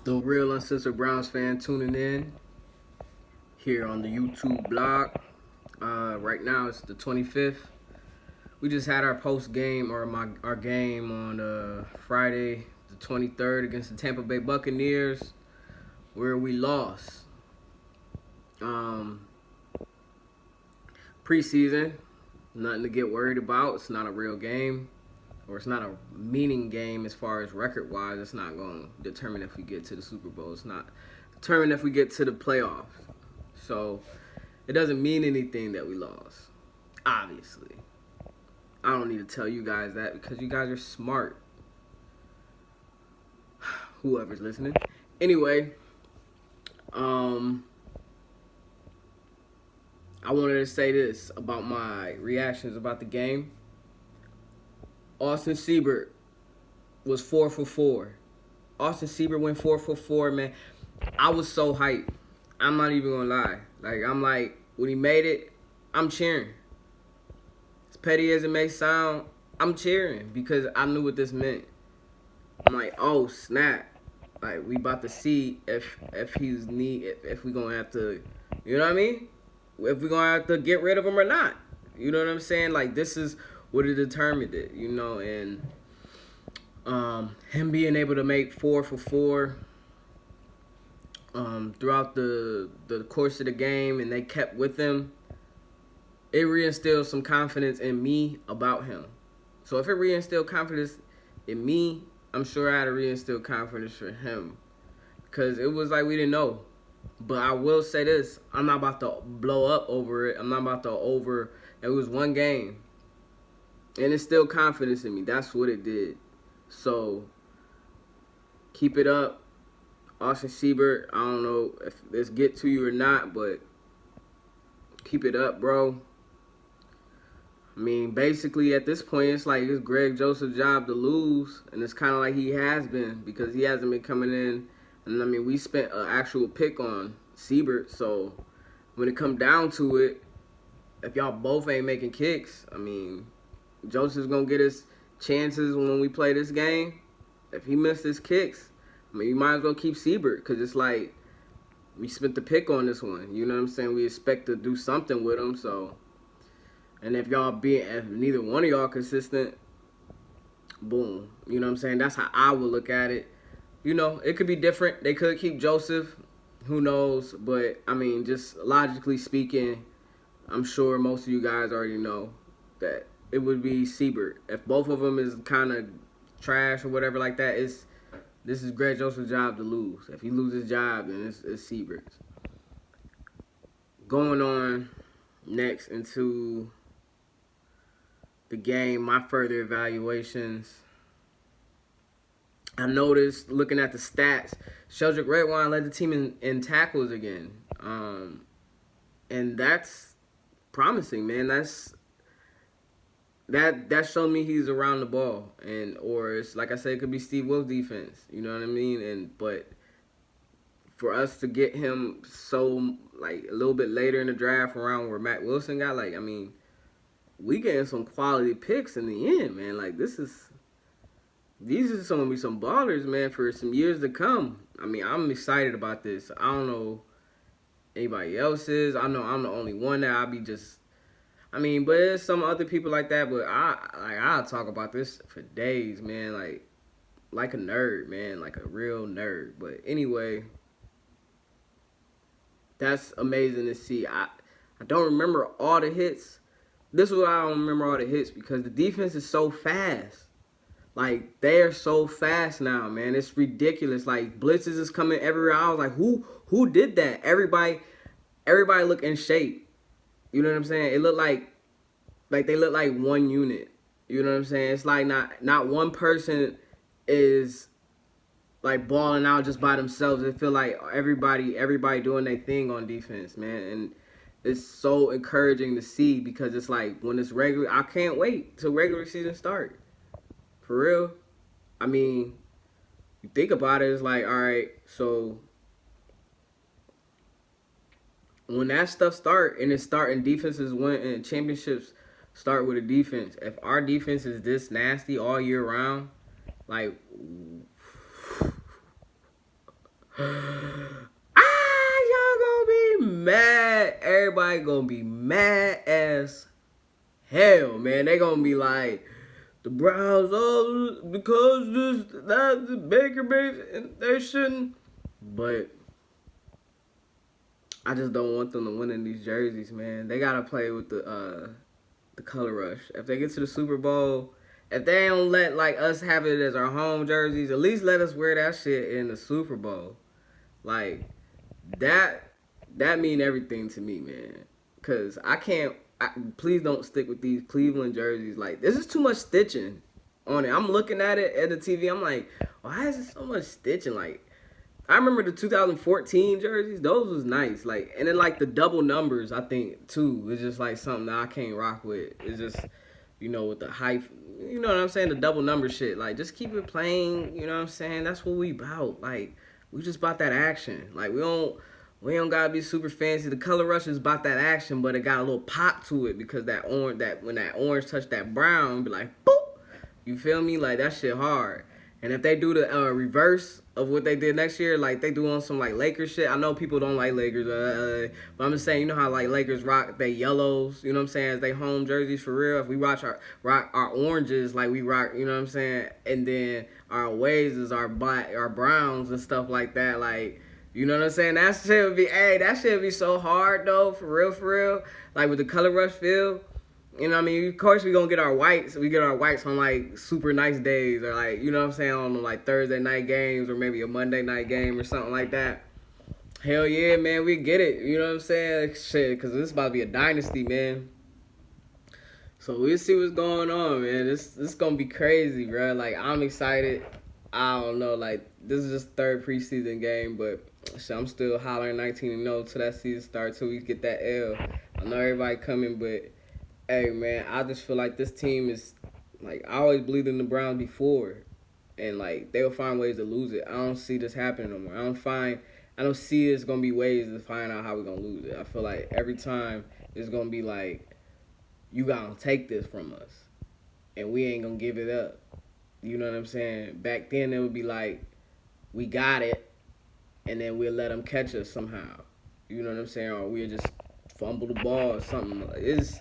The real uncensored Browns fan tuning in here on the YouTube blog. Right now it's the 25th. We just had our post game or our game on Friday the 23rd against the Tampa Bay Buccaneers, where we lost. Um, Preseason, nothing to get worried about. It's not a real game, or it's not a meaning game as far as record wise. It's not going to determine if we get to the Super Bowl. It's not determine if we get to the playoffs. So it doesn't mean anything that we lost. Obviously, I don't need to tell you guys that because you guys are smart. Whoever's listening. Anyway, I wanted to say this about my reactions about the game. Austin Seibert was 4 for 4. Austin Seibert went 4 for 4, man. I was so hyped. I'm not even gonna lie. I'm like, when he made it, I'm cheering. As petty as it may sound, I'm cheering because I knew what this meant. I'm like, oh snap. Like, we about to see if we gonna have to, you know what I mean? If we gonna have to get rid of him or not. You know what I'm saying? Like, this is what it determined it, you know, and him being able to make 4 for 4 throughout the course of the game, and they kept with him, it reinstilled some confidence in me about him. So if it reinstilled confidence in me, I'm sure I had to reinstill confidence for him, because it was like we didn't know. But I will say this, I'm not about to blow up over it. I'm not about to it was one game. And it's still confidence in me. That's what it did. So, keep it up. Austin Seibert, I don't know if this get to you or not, but keep it up, bro. I mean, basically at this point, it's like it's Greg Joseph's job to lose. And it's kind of like he has been, because he hasn't been coming in. And, I mean, we spent an actual pick on Seibert. So, when it come down to it, if y'all both ain't making kicks, I mean, Joseph's going to get his chances when we play this game. If he missed his kicks, I mean, you might as well keep Seibert, because it's like we spent the pick on this one. You know what I'm saying? We expect to do something with him. So, and if neither one of y'all consistent, boom. You know what I'm saying? That's how I would look at it. You know, it could be different. They could keep Joseph. Who knows? But, I mean, just logically speaking, I'm sure most of you guys already know that it would be Seibert. If both of them is kind of trash or whatever like that, this is Greg Joseph's job to lose. If he loses his job, then it's Seibert's. Going on next into the game, my further evaluations. I noticed, looking at the stats, Sheldrick Redwine led the team in tackles again. And that's promising, man. That showed me he's around the ball, or it's like I said, it could be Steve Wilks' defense. You know what I mean? But for us to get him so like a little bit later in the draft, around where Matt Wilson got, like, I mean, we getting some quality picks in the end, man. Like, these are gonna be some ballers, man, for some years to come. I mean, I'm excited about this. I don't know anybody else is. I know I'm the only one that but there's some other people like that. But I'll talk about this for days, man. Like a nerd, man, like a real nerd. But anyway, that's amazing to see. I don't remember all the hits. This is why I don't remember all the hits, because the defense is so fast. Like, they're so fast now, man. It's ridiculous. Like, blitzes is coming everywhere. I was like, who did that? Everybody look in shape. You know what I'm saying? It looked like they look like one unit. You know what I'm saying? It's like not one person is like balling out just by themselves. It feel like everybody doing their thing on defense, man. And it's so encouraging to see, because it's like when it's regular, I can't wait till regular season start. For real. I mean, you think about it, it's like, all right, so when that stuff start and defenses win and championships start with a defense. If our defense is this nasty all year round, like, everybody gonna be mad as hell, man. They gonna be like, the Browns, oh, because that's the Baker base, and they shouldn't. But I just don't want them to win in these jerseys, man. They gotta play with the color rush. If they get to the Super Bowl, if they don't let like us have it as our home jerseys, at least let us wear that shit in the Super Bowl. Like that mean everything to me, man. Cause I can't. Please don't stick with these Cleveland jerseys. Like, this is too much stitching on it. I'm looking at it at the TV. I'm like, why is there so much stitching? Like, I remember the 2014 jerseys. Those was nice. Like, and then like the double numbers, I think too, is just like something that I can't rock with. It's just, with the hype. You know what I'm saying? The double number shit. Like, just keep it plain. You know what I'm saying? That's what we about. Like, we just about that action. Like, we don't gotta be super fancy. The color rush is about that action, but it got a little pop to it because when that orange touched that brown, be like, boop. You feel me? Like, that shit hard. And if they do the reverse of what they did next year, like they do on some like Lakers shit. I know people don't like Lakers, but I'm just saying, you know how like Lakers rock they yellows, you know what I'm saying, as they home jerseys for real. If we rock our oranges like we rock, you know what I'm saying, and then our aways is our black, our browns and stuff like that, like. You know what I'm saying? That shit would be so hard though, for real. Like with the color rush feel. You know what I mean? Of course we gonna get our whites. We get our whites on like super nice days or like, you know what I'm saying, on like Thursday night games or maybe a Monday night game or something like that. Hell yeah, man, we get it. You know what I'm saying? Shit, cause this is about to be a dynasty, man. So we'll see what's going on, man. This gonna be crazy, bro. Like, I'm excited. I don't know, like, this is just third preseason game, but shit, I'm still hollering 19-0 till that season starts, till we get that L. I know everybody coming, but hey, man, I just feel like this team is, like, I always believed in the Browns before, and like they'll find ways to lose it. I don't see this happening no more. I don't see there's gonna be ways to find out how we're gonna lose it. I feel like every time it's gonna be like, you gotta take this from us, and we ain't gonna give it up. You know what I'm saying? Back then, it would be like, we got it, and then we'll let them catch us somehow. You know what I'm saying? Or we'll just fumble the ball or something. It's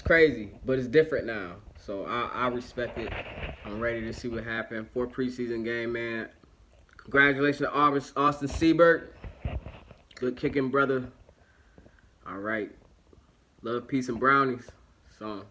crazy, but it's different now. So I respect it. I'm ready to see what happens. 4th preseason game, man. Congratulations to Austin Seibert. Good kicking, brother. All right. Love, peace, and brownies. Song.